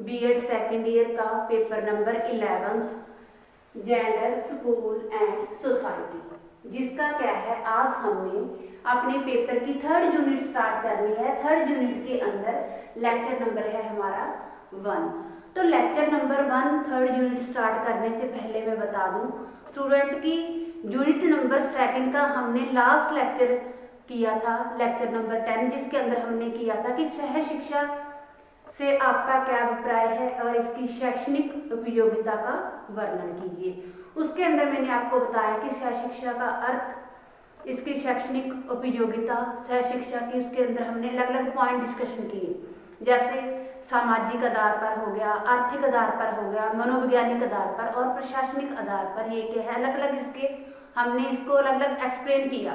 BEd second year का paper number 11 gender school and society, जिसका क्या है आज हमने अपने पेपर की 3rd यूनिट स्टार्ट करनी है। 3rd यूनिट के अंदर लेक्चर नंबर है हमारा 1। तो lecture number 1 3rd unit start करने से पहले मैं बता दूं स्टूडेंट की यूनिट नंबर 2 का हमने लास्ट लेक्चर किया था, लेक्चर नंबर 10, जिसके अंदर हमने किया था कि सह शिक्षा से आपका क्या अभिप्राय है और इसकी शैक्षणिक उपयोगिता का वर्णन कीजिए। उसके अंदर मैंने आपको बताया कि सह शिक्षा का अर्थ, इसकी शैक्षणिक उपयोगिता, सह शिक्षा की, उसके अंदर हमने अलग अलग पॉइंट डिस्कशन किए, जैसे सामाजिक आधार पर हो गया, आर्थिक आधार पर हो गया, मनोवैज्ञानिक आधार पर और प्रशासनिक आधार पर। ये क्या है, अलग अलग इसके हमने इसको अलग अलग एक्सप्लेन किया।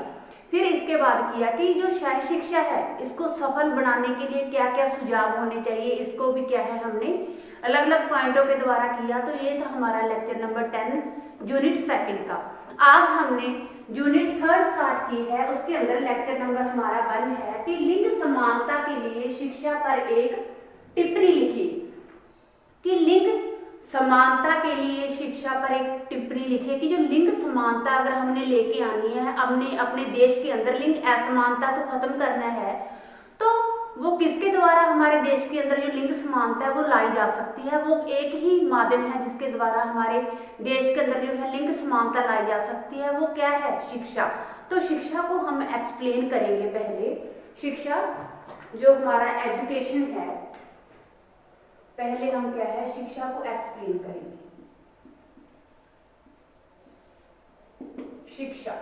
फिर इसके बाद किया कि जो सह शिक्षा है इसको सफल बनाने के लिए क्या क्या सुझाव होने चाहिए, इसको भी क्या है हमने अलग अलग पॉइंटों के द्वारा किया। तो ये था हमारा लेक्चर नंबर 10 यूनिट 2 का। आज हमने यूनिट 3rd स्टार्ट की है, उसके अंदर लेक्चर नंबर हमारा 1 है कि लिंग समानता के लिए शिक्षा पर एक टिप्पणी लिखी। कि लिंग समानता के लिए शिक्षा पर एक टिप्पणी लिखे कि जो लिंग समानता अगर हमने लेके आनी है, हमने अपने देश के अंदर लिंग असमानता को खत्म करना है, तो वो किसके द्वारा हमारे देश के अंदर जो लिंग समानता है वो लाई जा सकती है। वो एक ही माध्यम है जिसके द्वारा हमारे देश के अंदर जो है लिंग समानता लाई जा सकती है, वो क्या है, शिक्षा। तो शिक्षा को हम एक्सप्लेन करेंगे। पहले शिक्षा जो हमारा एजुकेशन है, पहले हम क्या है शिक्षा को एक्सप्लेन करेंगे। शिक्षा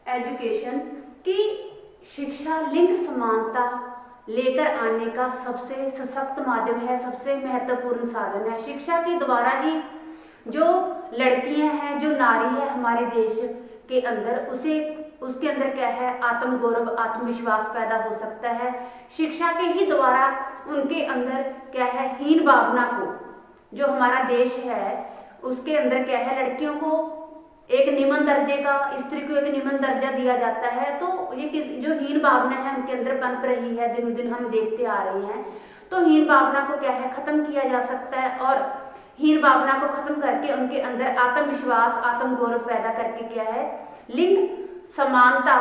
एजुकेशन की शिक्षा लिंग समानता लेकर आने का सबसे सशक्त माध्यम है, सबसे महत्वपूर्ण साधन है। शिक्षा के द्वारा ही जो लड़कियां हैं, जो नारी है हमारे देश के अंदर, उसके अंदर क्या है आत्मगौरव, आत्मविश्वास पैदा हो सकता है। शिक्षा के ही द्वारा उनके अंदर क्या है हीन भावना को, जो हमारा देश है उसके अंदर क्या है लड़कियों को एक निम्न दर्जे का, स्त्री को एक निम्न दर्जा दिया जाता है। तो ये जो हीन भावना है उनके अंदर पनप रही है, दिन दिन हम देखते आ रहे हैं। तो हीन भावना को क्या है खत्म किया जा सकता है और हीन भावना को खत्म करके उनके अंदर आत्मविश्वास, आत्मगौरव पैदा करके क्या है लिंग समानता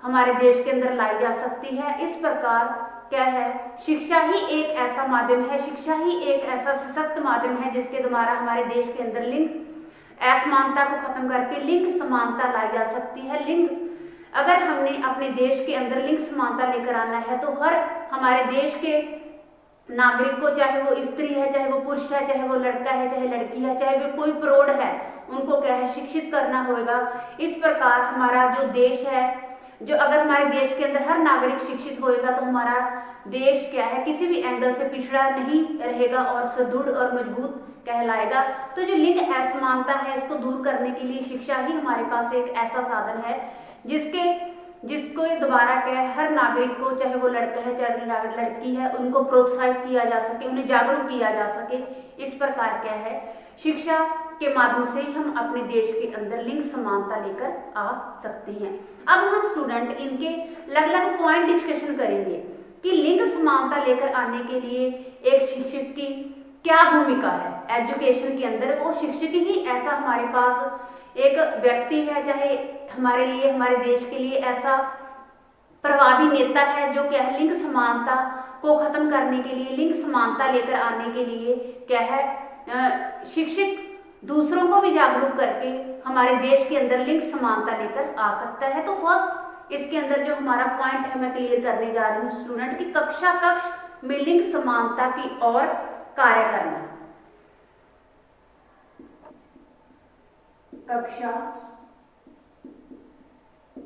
हमारे देश के अंदर लाई जा सकती है। इस प्रकार क्या है शिक्षा ही एक ऐसा माध्यम है, शिक्षा ही एक ऐसा सशक्त माध्यम है जिसके द्वारा हमारे देश के अंदर लिंग असमानता को खत्म करके लिंग समानता लाई जा सकती है। लिंग अगर हमने अपने देश के अंदर लिंग समानता लेकर आना है तो हर हमारे देश के नागरिक को, चाहे वो स्त्री है, चाहे वो पुरुष है, चाहे वो लड़का है, चाहे लड़की है, चाहे वो कोई प्रौढ़ है, उनको क्या है शिक्षित करना होगा। इस प्रकार हमारा जो देश है, जो अगर हमारे देश के अंदर हर नागरिक शिक्षित होएगा तो हमारा देश क्या है किसी भी एंगल से पिछड़ा नहीं रहेगा और सुदृढ़ और मजबूत कहलाएगा। तो जो लिंग असमानता है इसको दूर करने के लिए शिक्षा ही हमारे पास एक ऐसा साधन है जिसको द्वारा क्या है हर नागरिक को, चाहे वो लड़का है चाहे लड़की है, उनको प्रोत्साहित किया जा सके, उन्हें जागरूक किया जा सके। इस प्रकार क्या है शिक्षा के माध्यम से ही हम अपने देश के अंदर लिंग समानता लेकर आ सकते हैं। अब हम स्टूडेंट इनके अलग अलग पॉइंट डिस्कशन करेंगे कि लिंग समानता लेकर आने के लिए एक शिक्षक की क्या भूमिका है एजुकेशन के अंदर। वो शिक्षक ही ऐसा हमारे पास एक व्यक्ति है, चाहे हमारे लिए, हमारे देश के लिए ऐसा प्रभावी नेता है जो क्या है लिंग समानता को खत्म करने के लिए, लिंग समानता लेकर आने के लिए क्या है शिक्षक दूसरों को भी जागरूक करके हमारे देश के अंदर लिंग समानता लेकर आ सकता है। तो फर्स्ट इसके अंदर जो हमारा पॉइंट है मैं क्लियर करने जा रही हूँ स्टूडेंट की कक्ष में लिंग समानता की ओर कार्य करना।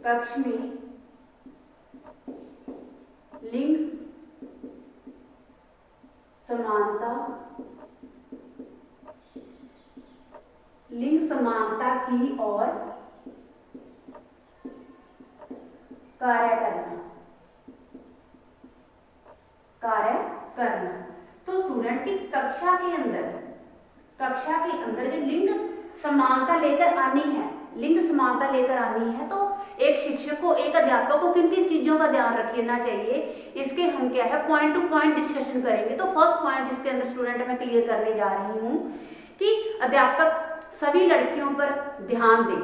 कक्ष में लिंग समानता की ओर कार्य करना। तो स्टूडेंट की कक्षा के अंदर जो लिंग समानता लेकर आनी है, लिंग समानता लेकर आनी है, तो एक शिक्षक को, एक अध्यापक को किन किन चीजों का ध्यान रखना चाहिए, इसके हम क्या है पॉइंट टू पॉइंट डिस्कशन करेंगे। तो फर्स्ट पॉइंट इसके अंदर स्टूडेंट मैं क्लियर करने जा रही हूँ कि अध्यापक सभी लड़कियों पर ध्यान दे।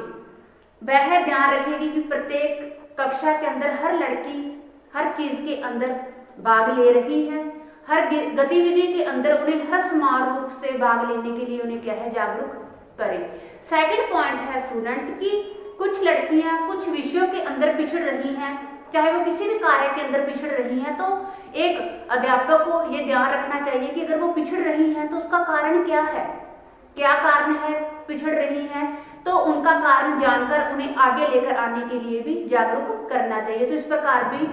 वह ध्यान रखेगी कि प्रत्येक कक्षा के अंदर हर लड़की हर चीज के अंदर भाग ले रही है, हर गतिविधि के अंदर उन्हें हर समान रूप से भाग लेने के लिए उन्हें क्या है जागरूक करें। सेकंड पॉइंट है स्टूडेंट कि कुछ लड़कियां कुछ विषयों के अंदर पिछड़ रही हैं, चाहे वो किसी भी कार्य के अंदर पिछड़ रही हैं, तो एक अध्यापक को ये ध्यान रखना चाहिए कि अगर वो पिछड़ रही हैं तो उसका कारण क्या है, क्या कारण है पिछड़ रही हैं, तो उनका कारण जानकर उन्हें आगे लेकर आने के लिए भी जागरूक करना चाहिए। तो इस प्रकार भी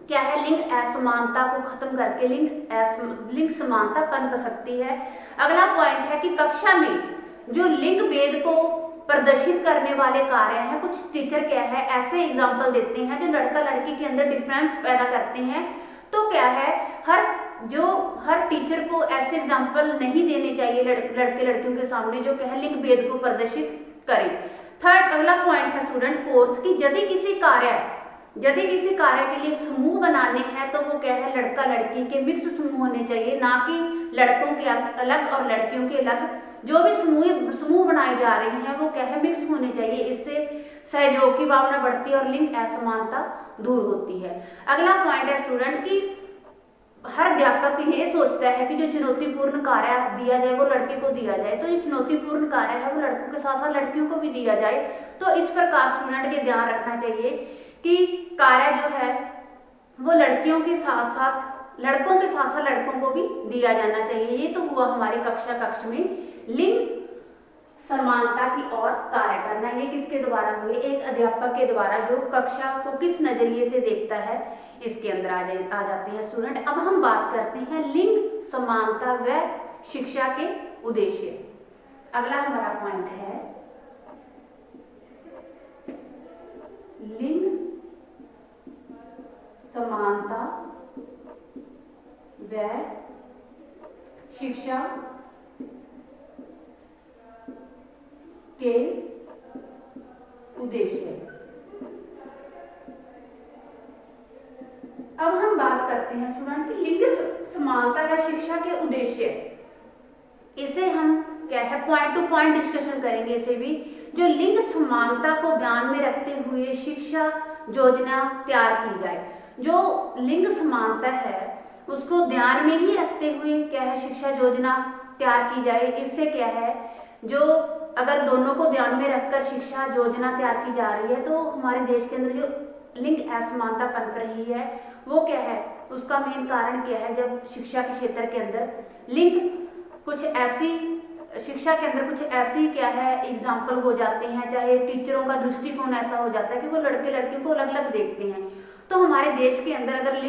क्या है लिंग असमानता को खत्म करके लिंग समानता पनप सकती है। अगला पॉइंट है कि कक्षा में जो लिंग भेद को प्रदर्शित करने वाले कार्य हैं, कुछ टीचर क्या है ऐसे एग्जाम्पल देते हैं जो लड़का लड़की के अंदर डिफरेंस पैदा करते हैं। तो क्या है हर टीचर को ऐसे एग्जाम्पल नहीं देने चाहिए लड़के लड़कियों के सामने जो क्या है लिंग भेद को प्रदर्शित करें। थर्ड अगला पॉइंट है स्टूडेंट फोर्थ कि यदि किसी कार्य के लिए समूह बनाने हैं तो वो क्या है लड़का लड़की के मिक्स समूह होने चाहिए, ना कि लड़कों के अलग और लड़कियों के अलग। जो भी समूह बनाए जा रहे हैं वो क्या है मिक्स होने चाहिए, इससे सहयोग की भावना बढ़ती है और लिंग असमानता दूर होती है। अगला पॉइंट है स्टूडेंट कि हर अध्यापक ये सोचता है कि जो चुनौतीपूर्ण कार्य दिया जाए वो लड़के को दिया जाए, तो जो चुनौतीपूर्ण कार्य है वो लड़कों के साथ साथ लड़कियों को भी दिया जाए। तो इस प्रकार स्टूडेंट ये ध्यान रखना चाहिए कि कार्य जो है वो लड़कियों के साथ साथ लड़कों के साथ साथ लड़कों को भी दिया जाना चाहिए। ये तो हुआ हमारे कक्ष में लिंग समानता की ओर कार्य करना। ये किसके द्वारा हुए, एक अध्यापक के द्वारा जो कक्षा को किस नजरिए से देखता है इसके अंदर आ जाते हैं स्टूडेंट। अब हम बात करते हैं लिंग समानता व शिक्षा के उद्देश्य। अगला हमारा पॉइंट है लिंग समानता व शिक्षा के उद्देश्य। अब हम बात करते हैं स्टूडेंट की लिंग समानता व शिक्षा के उद्देश्य। इसे हम क्या है पॉइंट टू पॉइंट डिस्कशन करेंगे। इसे भी जो लिंग समानता को ध्यान में रखते हुए शिक्षा योजना तैयार की जाए। जो लिंग समानता है उसको ध्यान में ही रखते हुए क्या है शिक्षा योजना तैयार की जाए। इससे क्या है जो अगर दोनों को ध्यान में रखकर शिक्षा योजना तैयार की जा रही है तो हमारे देश के अंदर जो लिंग असमानता पनप रही है वो क्या है, उसका मेन कारण क्या है, जब शिक्षा के क्षेत्र के अंदर लिंग कुछ ऐसी शिक्षा के अंदर कुछ ऐसी क्या है एग्जाम्पल हो जाते हैं, चाहे टीचरों का दृष्टिकोण ऐसा हो जाता है कि वो लड़के लड़कियों को अलग अलग देखते हैं। तो हमारे देश के अंदर अगर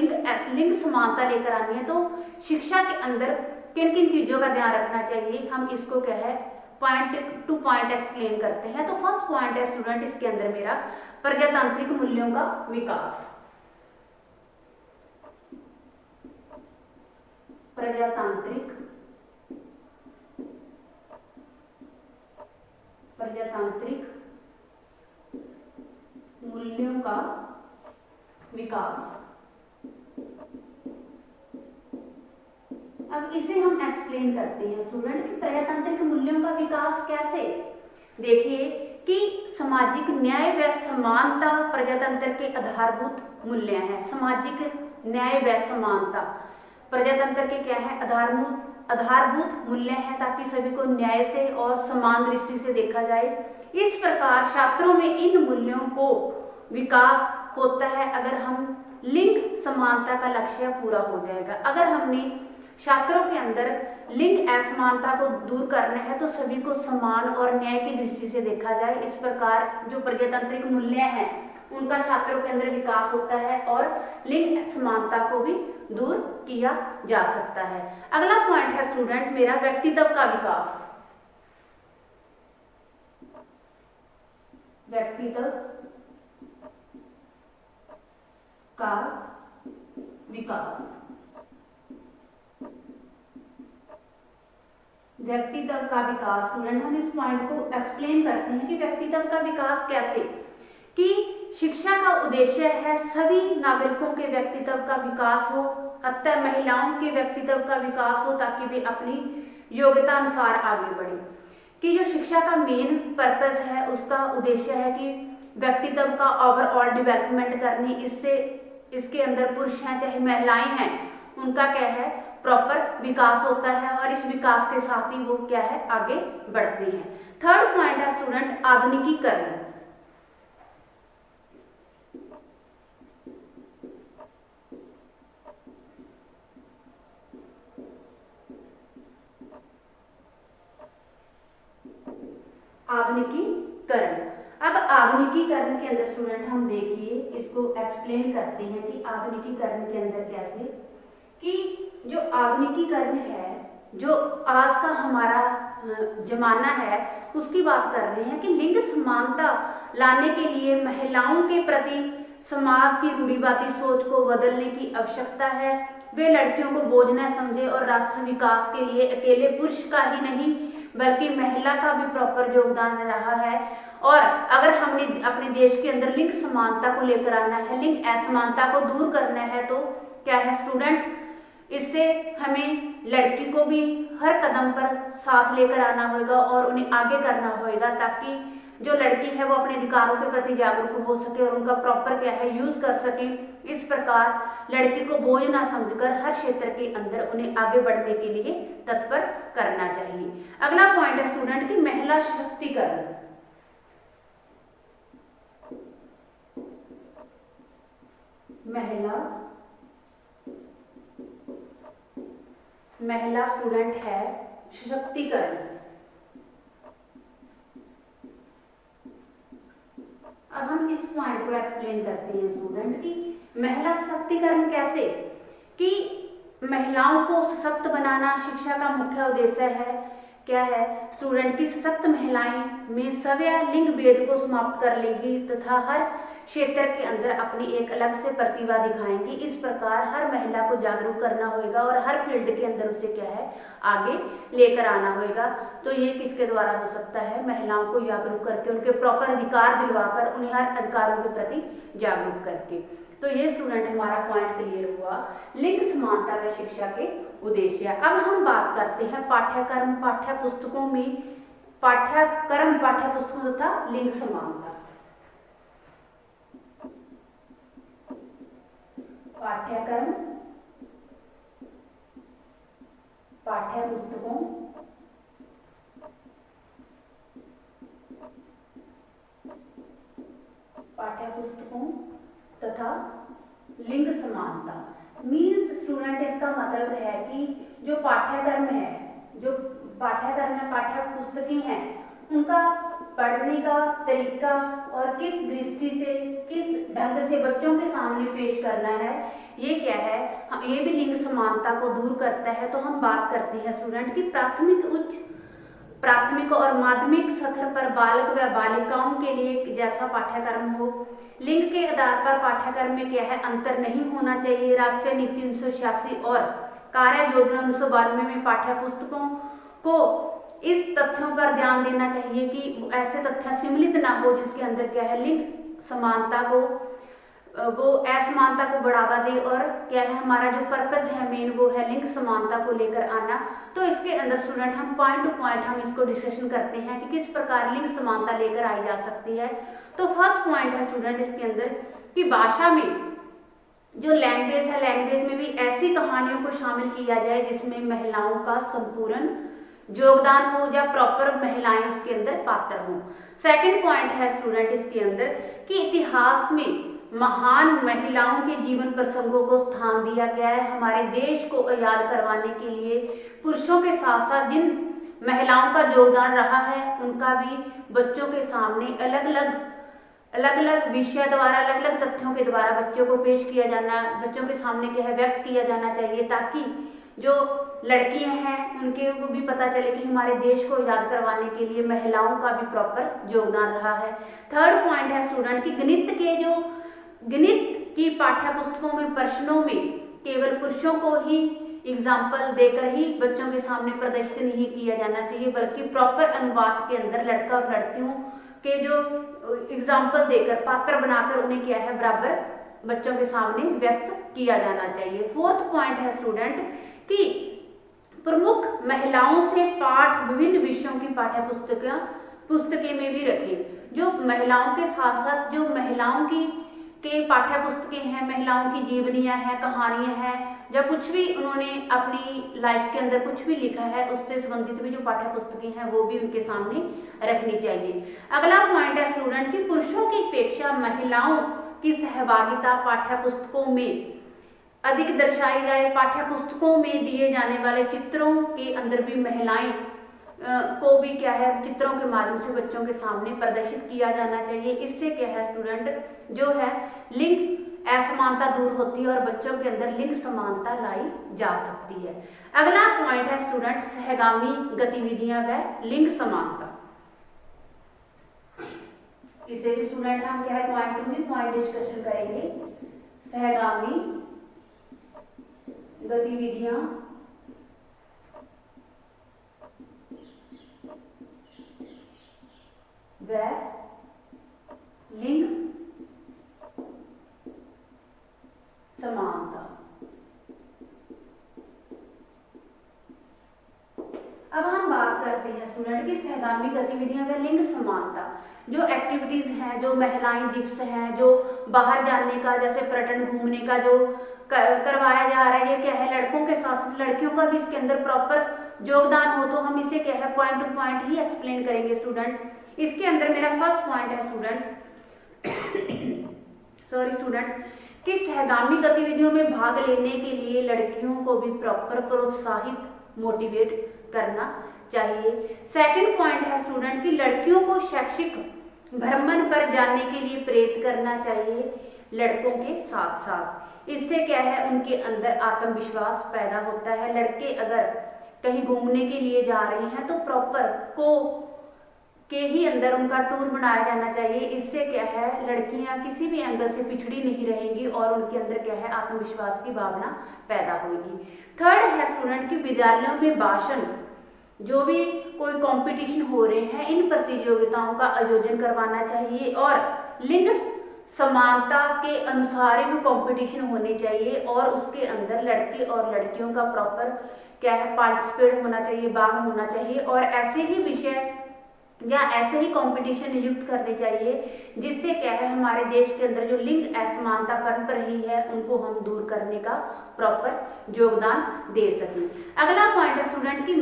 लिंग समानता लेकर आनी है तो शिक्षा के अंदर किन किन चीजों का ध्यान रखना चाहिए, हम इसको क्या है पॉइंट टू पॉइंट एक्सप्लेन करते हैं। तो फर्स्ट पॉइंट है स्टूडेंट इसके अंदर मेरा प्रजातांत्रिक मूल्यों का विकास। प्रजातांत्रिक मूल्यों का विकास। अब इसे हम एक्सप्लेन करते हैं स्टूडेंट कि प्रजातांत्रिक मूल्यों का विकास कैसे। देखिए कि सामाजिक न्याय व समानता प्रजातंत्र के आधारभूत मूल्य हैं। सामाजिक न्याय व समानता प्रजातंत्र के क्या है आधारभूत मूल्य हैं, ताकि सभी को न्याय से और समान दृष्टि से देखा जाए। इस प्रकार छात्रों में इन मूल्यों को विकास होता है अगर हम लिंग समानता का लक्ष्य पूरा हो जाएगा। अगर हमने छात्रों के अंदर लिंग असमानता को दूर करना है तो सभी को समान और न्याय की दृष्टि से देखा जाए। इस प्रकार जो प्रजातांत्रिक मूल्य हैं उनका छात्रों के अंदर विकास होता है और लिंग समानता को भी दूर किया जा सकता है। अगला पॉइंट है स्टूडेंट मेरा व्यक्तित्व का विकास। व्यक्तित्व का विकास। व्यक्तित्व का विकास स्टूडेंट हम इस पॉइंट को एक्सप्लेन करते हैं कि व्यक्तित्व का विकास कैसे, कि शिक्षा का उद्देश्य है सभी नागरिकों के व्यक्तित्व का विकास हो, अतः महिलाओं के व्यक्तित्व का विकास हो ताकि वे अपनी योग्यता अनुसार आगे बढ़े। कि जो शिक्षा का मेन पर्पस है, उसका उद्देश्य है कि व्यक्तित्व का ओवरऑल डेवलपमेंट करनी, इससे इसके अंदर पुरुष हैं चाहे महिलाएं हैं, उनका क्या है प्रॉपर विकास होता है और इस विकास के साथ ही वो क्या है आगे बढ़ते हैं। थर्ड पॉइंट है स्टूडेंट आधुनिकीकरण। आधुनिकीकरण। अब आधुनिकीकरण के अंदर स्टूडेंट हम देखिए इसको एक्सप्लेन करते हैं कि आधुनिकीकरण के अंदर कैसे, कि जो आधुनिकीकरण है, जो आज का हमारा जमाना है उसकी बात कर रहे हैं कि लिंग समानता लाने के लिए महिलाओं के प्रति समाज की रूढ़िवादी सोच को बदलने की आवश्यकता है। वे लड़कियों को बोझ न समझे और राष्ट्र विकास के लिए अकेले पुरुष का ही नहीं बल्कि महिला का भी प्रॉपर योगदान रहा है। और अगर हमने अपने देश के अंदर लिंग समानता को लेकर आना है, लिंग असमानता को दूर करना है, तो क्या है स्टूडेंट, इससे हमें लड़की को भी हर कदम पर साथ लेकर आना होगा और उन्हें आगे करना होगा ताकि जो लड़की है वो अपने अधिकारों के प्रति जागरूक हो सके और उनका प्रॉपर क्या है यूज कर सके। इस प्रकार लड़की को बोझ ना समझकर हर क्षेत्र के अंदर उन्हें आगे बढ़ने के लिए तत्पर करना चाहिए। अगला पॉइंट है स्टूडेंट की महिला सशक्तिकरण। महिला स्टूडेंट है सशक्तिकरण। अब हम इस पॉइंट को एक्सप्लेन करते हैं स्टूडेंट की महिला सशक्तिकरण कैसे, कि महिलाओं को सशक्त बनाना शिक्षा का मुख्य उद्देश्य है। क्या है स्टूडेंट की सशक्त महिलाएं में सवै लिंग भेद को समाप्त कर लेगी तथा हर क्षेत्र के अंदर अपनी एक अलग से प्रतिभा दिखाएंगी। इस प्रकार हर महिला को जागरूक करना होगा और हर फील्ड के अंदर उसे क्या है आगे लेकर आना होगा। तो ये किसके द्वारा हो सकता है, महिलाओं को जागरूक करके उनके प्रॉपर अधिकार दिलवाकर उन्हें हर अधिकारों के प्रति जागरूक करके। तो ये स्टूडेंट हमारा पॉइंट क्लियर हुआ लिंग समानता व शिक्षा के उद्देश्य। अब हम बात करते हैं पाठ्यक्रम पाठ्य पुस्तकों में, पाठ्यक्रम पाठ्य पुस्तकों तथा लिंग समानता। पाठ्यक्रम पाठ्य पुस्तकों तथा लिंग समानता। मीन्स स्टूडेंट इसका मतलब है कि जो पाठ्यक्रम है, जो पाठ्यक्रम है पाठ्य पुस्तकें हैं, उनका पढ़ने का तरीका और किस दृष्टि से किस ढंग से बच्चों के सामने पेश करना है, ये क्या है ये भी लिंग समानता को दूर करता है। तो हम बात करते हैं स्टूडेंट की प्राथमिक उच्च प्राथमिक और माध्यमिक स्तर पर बालक व बालिकाओं के लिए जैसा पाठ्यक्रम हो, लिंग के आधार पर पाठ्यक्रम में क्या है अंतर नहीं होना चाहिए। राष्ट्रीय नीति 1986 और कार्य योजना 1992 में पाठ्य पुस्तकों को इस तथ्यों पर ध्यान देना चाहिए कि ऐसे तथ्य सम्मिलित ना हो जिसके अंदर क्या है लिंग समानता को वो असमानता को बढ़ावा दे। और क्या है हमारा जो पर्पस है मेन वो है लिंग समानता को लेकर आना। तो इसके अंदर स्टूडेंट हम पॉइंट टू पॉइंट हम इसको डिस्कशन करते हैं कि किस प्रकार लिंग समानता लेकर आई जा सकती है। तो फर्स्ट पॉइंट है स्टूडेंट इसके अंदर कि भाषा में जो लैंग्वेज है, लैंग्वेज में भी ऐसी कहानियों को शामिल किया जाए जिसमें महिलाओं का संपूर्ण योगदान हो या प्रॉपर महिलाएं उसके अंदर पात्र हों। सेकंड पॉइंट है स्टूडेंट इसके अंदर कि इतिहास में महान महिलाओं के जीवन प्रसंगों को स्थान दिया गया है। हमारे देश को याद करवाने के लिए पुरुषों के साथ साथ जिन महिलाओं का योगदान रहा है उनका भी बच्चों के सामने अलग अलग विषय द्वारा अलग अलग तथ्यों के द्वारा बच्चों को पेश किया जाना, बच्चों के सामने क्या है व्यक्त किया जाना चाहिए ताकि जो लड़कियां हैं उनके को भी पता चले कि हमारे देश को याद करवाने के लिए महिलाओं का भी प्रॉपर योगदान रहा है। थर्ड पॉइंट है स्टूडेंट की गणित की पाठ्य पुस्तकों में प्रश्नों में केवल पुरुषों को ही एग्जाम्पल देकर ही बच्चों के सामने प्रदर्शन नहीं किया जाना चाहिए बल्कि प्रॉपर अनुवाद के अंदर लड़का और लड़कियों के जो एग्जाम्पल देकर, पात्र बनाकर उन्हें क्या है बराबर बच्चों के सामने व्यक्त किया जाना चाहिए। फोर्थ पॉइंट है स्टूडेंट कि प्रमुख महिलाओं से पाठ विभिन्न विषयों की पाठ्य पुस्तकें में भी रखें। जो महिलाओं के साथ साथ जो महिलाओं की के पाठ्य पुस्तकें हैं, महिलाओं की जीवनियां हैं, कहानियां हैं, जब कुछ भी उन्होंने अपनी लाइफ के अंदर कुछ भी लिखा है उससे संबंधित भी जो पाठ्य पुस्तकें हैं वो भी उनके सामने रखनी चाहिए। अगला पॉइंट है स्टूडेंट कि पुरुषों की अपेक्षा महिलाओं की सहभागिता पाठ्य पुस्तकों में अधिक दर्शाई जाए। पाठ्य पुस्तकों में दिए जाने वाले चित्रों के अंदर भी महिलाएं को भी क्या है चित्रों के माध्यम से बच्चों के सामने प्रदर्शित किया जाना चाहिए। इससे क्या है स्टूडेंट जो है लिंग असमानता दूर होती है और बच्चों के अंदर लिंग समानता लाई जा सकती है। अगला पॉइंट है स्टूडेंट सहगामी गतिविधियां व लिंग समानता। इसे भी स्टूडेंट हम क्या है पॉइंट टू भी पॉइंट डिस्कशन करेंगे। सहगामी गतिविधियां व लिंग समानता। अब हम बात करते हैं स्टूडेंट की सहगामी गतिविधियां व लिंग समानता। जो एक्टिविटीज हैं, जो महिलाएं दिवस हैं, जो बाहर जाने का जैसे पर्यटन घूमने का जो करवाया जा रहा है, ये क्या है लड़कों के साथ साथ लड़कियों का भी इसके अंदर प्रॉपर योगदान हो, तो हम इसे क्या है पॉइंट टू पॉइंट ही एक्सप्लेन करेंगे स्टूडेंट। इसके अंदर मेरा फर्स्ट पॉइंट है स्टूडेंट सॉरी स्टूडेंट कि सहगामी गतिविधियों में भाग लेने के लिए लड़कियों को भी प्रॉपर प्रोत्साहित मोटिवेट करना चाहिए। सेकंड पॉइंट है स्टूडेंट कि लड़कियों को शैक्षिक भ्रमण पर जाने के लिए प्रेरित करना चाहिए लड़कों के साथ साथ। इससे क्या है उनके अंदर आत्मविश्वास पैदा होता है। लड़के अगर कहीं घूमने के लिए जा रहे हैं तो प्रॉपर को के ही अंदर उनका टूर बनाया जाना चाहिए। इससे क्या है लड़कियां किसी भी एंगल से पिछड़ी नहीं रहेंगी और उनके अंदर क्या है आत्मविश्वास की भावना पैदा होगी। थर्ड है स्टूडेंट कि विद्यालयों में भाषण जो भी कोई कंपटीशन हो रहे हैं इन प्रतियोगिताओं का आयोजन करवाना चाहिए और लिंग समानता के अनुसार भी कंपटीशन होने चाहिए और उसके अंदर लड़के और लड़कियों का प्रॉपर क्या है पार्टिसिपेट होना चाहिए, भाग होना चाहिए और ऐसे ही विषय या ऐसे ही कंपटीशन नियुक्त करने चाहिए जिससे क्या है हमारे देश के अंदर जो लिंग असमानता पनप रही है उनको हम दूर करने का प्रॉपर योगदान दे सकें। अगला पॉइंट है स्टूडेंट की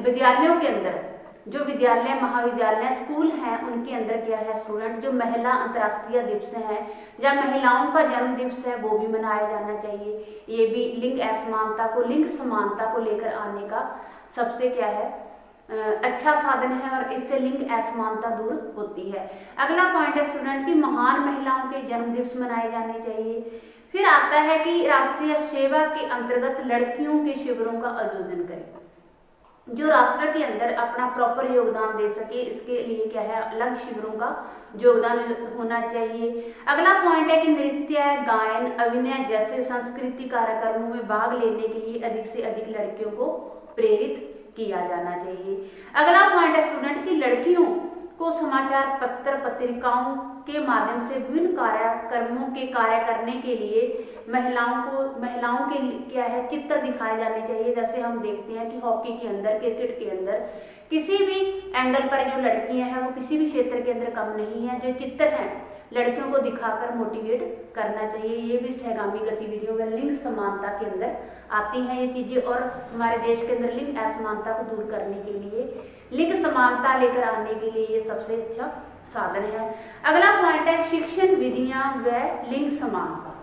विद्यालयों के अंदर जो विद्यालय महाविद्यालय स्कूल हैं उनके अंदर क्या है स्टूडेंट जो महिला अंतर्राष्ट्रीय दिवस है या महिलाओं का जन्म दिवस है वो भी मनाया जाना चाहिए। ये भी लिंग असमानता को लिंग समानता को लेकर आने का सबसे क्या है अच्छा साधन है और इससे लिंग असमानता दूर होती है। अगला पॉइंट है स्टूडेंट की महान महिलाओं के जन्म दिवस मनाए जाने चाहिए। फिर आता है कि राष्ट्रीय सेवा के अंतर्गत लड़कियों के शिविरों का आयोजन करें जो राष्ट्र के अंदर अपना प्रॉपर योगदान दे सके। इसके लिए क्या है अलग शिविरों का योगदान होना चाहिए। अगला पॉइंट है कि नृत्य गायन अभिनय जैसे सांस्कृतिक कार्यक्रमों में भाग लेने के लिए अधिक से अधिक लड़कियों को प्रेरित किया जाना चाहिए। अगला पॉइंट है स्टूडेंट की लड़कियों को समाचार पत्र पत्रिकाओं के माध्यम से विभिन्न कार्यक्रमों के कार्य करने के लिए महिलाओं के क्या है चित्र दिखाए जाने चाहिए। जैसे हम देखते हैं कि हॉकी के अंदर क्रिकेट के अंदर किसी भी एंगल पर जो लड़कियां हैं वो किसी भी क्षेत्र के अंदर कम नहीं है। जो चित्र हैं लड़कियों को दिखाकर मोटिवेट करना चाहिए। ये भी सहगामी गतिविधियों में लिंग समानता के अंदर आती हैं ये चीजें और हमारे देश के अंदर लिंग असमानता को दूर करने के लिए लिंग समानता लेकर आने के लिए ये सबसे अच्छा साधन है। अगला पॉइंट है शिक्षण विधियां व लिंग समानता।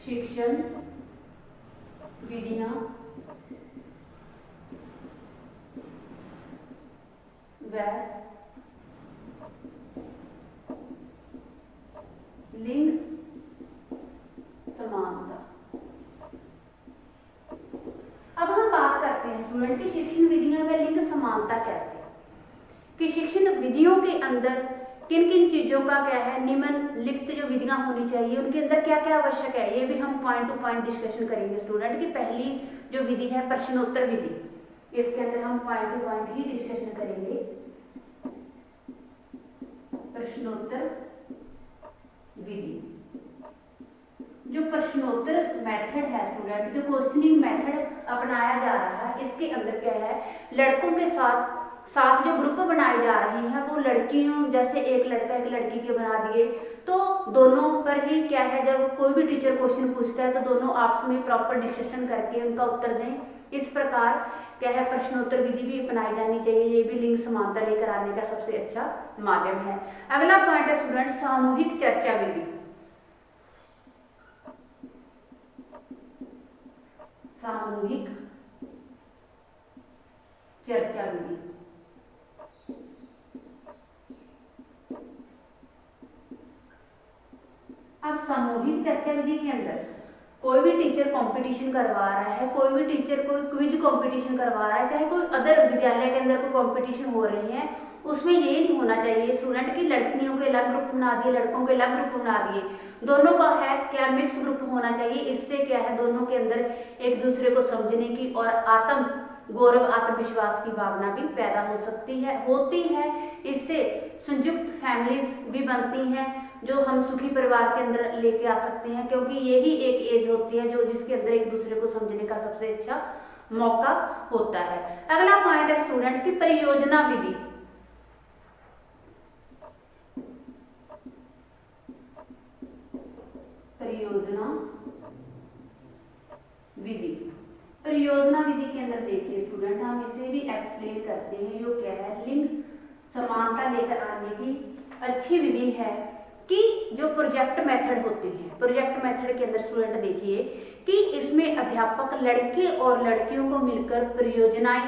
शिक्षण विधियां व लिंग समानता। अब हम बात करते हैं स्टूडेंट की शिक्षण विधियां व लिंग समानता कैसे कि शिक्षण विधियों के अंदर किन किन चीजों का क्या है निम्नलिखित जो विधियां होनी चाहिए उनके अंदर क्या क्या आवश्यक है ये भी हम पॉइंट टू पॉइंट डिस्कशन करेंगे स्टूडेंट की। पहली जो विधि है प्रश्नोत्तर विधि। इसके अंदर हम पॉइंट टू पॉइंट ही डिस्कशन करेंगे। प्रश्नोत्तर विधि, जो प्रश्नोत्तर मेथड है स्टूडेंट, जो क्वेश्चनिंग मेथड अपनाया जा रहा है, इसके अंदर क्या है, लड़कों के साथ साथ जो ग्रुप बनाए जा रहे हैं वो लड़कियों, जैसे एक लड़का एक लड़की के बना दिए, तो दोनों पर ही क्या है, जब कोई भी टीचर क्वेश्चन पूछता है तो दोनों आपस में प्रॉपर डिस्कशन करके उनका उत्तर दें। इस प्रकार क्या है, प्रश्नोत्तर विधि भी अपनाई जानी चाहिए। ये भी लिंग समानता लेकर आने का सबसे अच्छा माध्यम है। अगला पॉइंट है स्टूडेंट, सामूहिक चर्चा विधि। सामूहिक चर्चा विधि, अब सामूहिक चर्चा विधि के अंदर कोई भी टीचर कंपटीशन करवा रहा है, कोई भी टीचर कोई क्विज कंपटीशन करवा रहा है, चाहे कोई अदर विद्यालय के अंदर कोई कंपटीशन हो रही है, उसमें ये नहीं होना चाहिए स्टूडेंट की लड़कियों के अलग ग्रुप बना दिए, लड़कों के अलग ग्रुप बना दिए, दोनों का है क्या मिक्स ग्रुप होना चाहिए। इससे क्या है, दोनों के अंदर एक दूसरे को समझने की और आत्म गौरव आत्मविश्वास की भावना भी पैदा हो सकती है, होती है। इससे संयुक्त फैमिलीज भी बनती हैं, जो हम सुखी परिवार के अंदर लेके आ सकते हैं, क्योंकि यही एक एज होती है जो जिसके अंदर एक दूसरे को समझने का सबसे अच्छा मौका होता है। अगला पॉइंट है स्टूडेंट की परियोजना विधि। परियोजना विधि, परियोजना विधि के अंदर देखिए स्टूडेंट, हम इसे भी एक्सप्लेन करते हैं। जो क्या है, लिंग समानता लेकर आने की अच्छी विधि है कि जो प्रोजेक्ट मेथड होते हैं, प्रोजेक्ट मेथड के अंदर स्टूडेंट देखिए कि इसमें अध्यापक लड़के और लड़कियों को मिलकर परियोजनाएं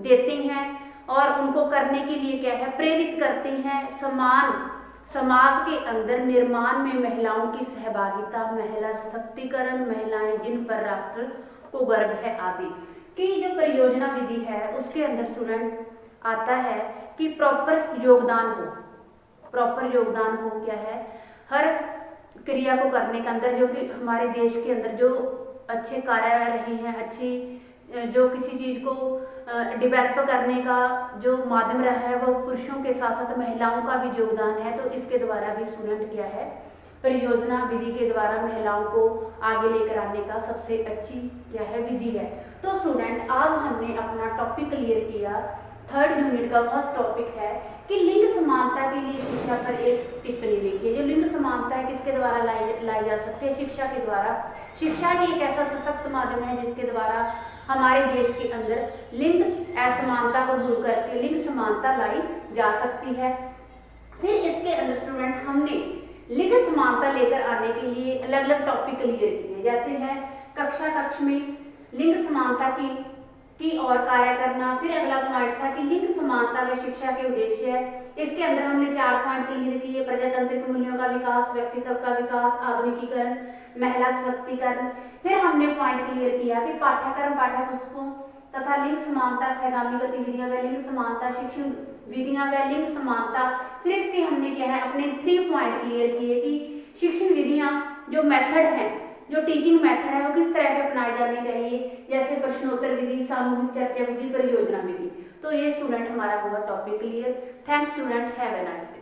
देते हैं और उनको करने के लिए क्या है, प्रेरित करते हैं। समान समाज के अंदर निर्माण में महिलाओं की सहभागिता, महिला सशक्तिकरण, महिलाएं जिन पर राष्ट्र को गर्व है आदि की जो परियोजना विधि है, उसके अंदर स्टूडेंट आता है कि प्रॉपर योगदान हो, प्रॉपर योगदान हो क्या है, हर क्रिया को करने के अंदर, जो कि हमारे देश के अंदर जो अच्छे कार्य रहे हैं, अच्छी जो किसी चीज को डेवलप करने का जो माध्यम रहा है, वो पुरुषों के साथ साथ महिलाओं का भी योगदान है। तो इसके द्वारा भी स्टूडेंट क्या है, परियोजना विधि के द्वारा महिलाओं को आगे लेकर आने का सबसे अच्छी क्या है, विधि है। तो स्टूडेंट आज हमने अपना टॉपिक क्लियर किया। थर्ड यूनिट का फर्स्ट टॉपिक है कि लिंग समानता के लिए शिक्षा पर एक टिप्पणी लिखिए। जो लिंग समानता है किसके द्वारा लाई जा सकती है, शिक्षा के द्वारा। शिक्षा ही एक ऐसा सशक्त माध्यम है जिसके द्वारा हमारे देश के अंदर लिंग असमानता को दूर करके लिंग समानता लाई जा सकती है। फिर इसके अंदर स्टूडेंट हमने लिंग समानता लेकर आने के लिए अलग अलग टॉपिक क्लियर किए, जैसे है कक्षा कक्ष में लिंग समानता की और कार्य करना। फिर अगला पॉइंट था कि लिंग समानता व शिक्षा के उद्देश्य है। इसके अंदर हमने 4 पॉइंट क्लियर किए, प्रजातांत्रिक मूल्यों का विकास, व्यक्तित्व का विकास, आधुनिकीकरण, महिला सशक्तिकरण। फिर हमने पॉइंट क्लियर किया कि पाठ्यक्रम, पाठ्य पुस्तकों तथा लिंग समानता, सहगामी गतिविधियां व लिंग समानता, शिक्षण विधियां व लिंग समानता। फिर इसके हमने क्या है, अपने 3 पॉइंट क्लियर किए कि शिक्षण विधियां जो मेथड है, जो टीचिंग मेथड है, वो किस तरह के अपनाए जाने चाहिए, जैसे प्रश्नोत्तर विधि, सामूहिक चर्चा विधि, परियोजना विधि। तो ये स्टूडेंट हमारा हुआ topic clear. Thanks student, have a nice day.